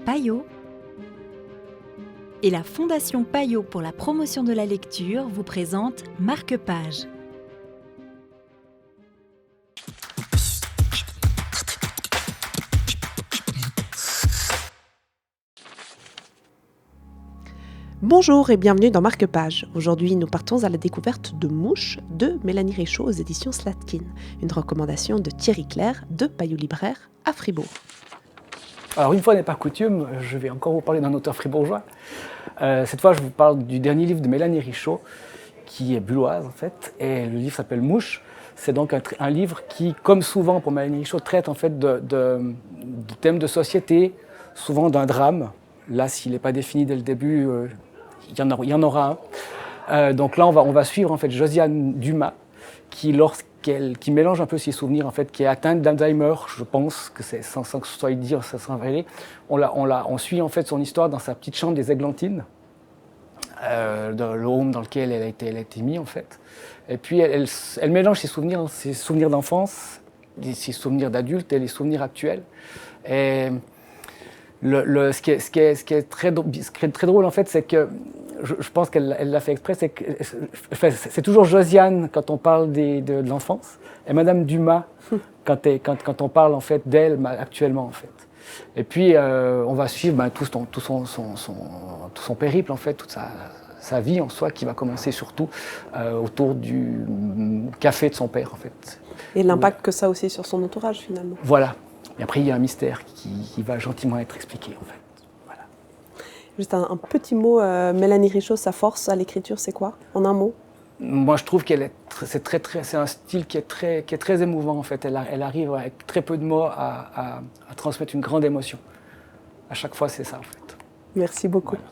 Payot et la Fondation Payot pour la promotion de la lecture vous présente Marque-Page. Bonjour et bienvenue dans Marque-Page. Aujourd'hui, nous partons à la découverte de Mouche de Mélanie Richaud aux éditions Slatkin. Une recommandation de Thierry Clair de Payot Libraire à Fribourg. Alors une fois n'est pas coutume, je vais encore vous parler d'un auteur fribourgeois. Cette fois, je vous parle du dernier livre de Mélanie Richaud, qui est bulloise en fait, et le livre s'appelle Mouche. C'est donc un livre qui, comme souvent pour Mélanie Richaud, traite en fait de thèmes de société, souvent d'un drame. Là, s'il n'est pas défini dès le début, il y en aura un. Donc là, on va suivre en fait Josiane Dumas, qui mélange un peu ses souvenirs, en fait, qui est atteinte d'Alzheimer, je pense que c'est sans que ce soit dit, ça sera révélé. On suit en fait son histoire dans sa petite chambre des Églantines, dans le home dans lequel elle a été mise en fait. Et puis elle mélange ses souvenirs d'enfance, ses souvenirs d'adulte et les souvenirs actuels. Et ce qui est très drôle en fait, c'est que je pense qu'elle l'a fait exprès, c'est toujours Josiane quand on parle de l'enfance, et Madame Dumas quand on parle en fait d'elle actuellement en fait. Et puis on va suivre tout son périple en fait, toute sa vie en soi qui va commencer surtout autour du café de son père en fait. Et l'impact que ça a aussi sur son entourage finalement. Voilà. Et après il y a un mystère qui va gentiment être expliqué en fait. Juste un petit mot, Mélanie Richaud, sa force à l'écriture, c'est quoi, en un mot? Moi, je trouve c'est un style qui est très émouvant, en fait. Elle arrive avec très peu de mots à transmettre une grande émotion. À chaque fois, c'est ça, en fait. Merci beaucoup. Voilà.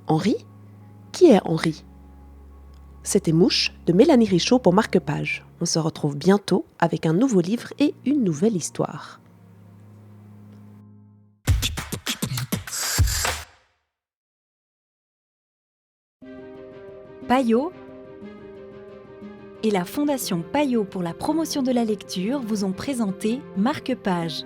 Henri? Qui est Henri? C'était Mouche de Mélanie Richaud pour Marque-Page. On se retrouve bientôt avec un nouveau livre et une nouvelle histoire. Payot et la Fondation Payot pour la promotion de la lecture vous ont présenté Marque-Page.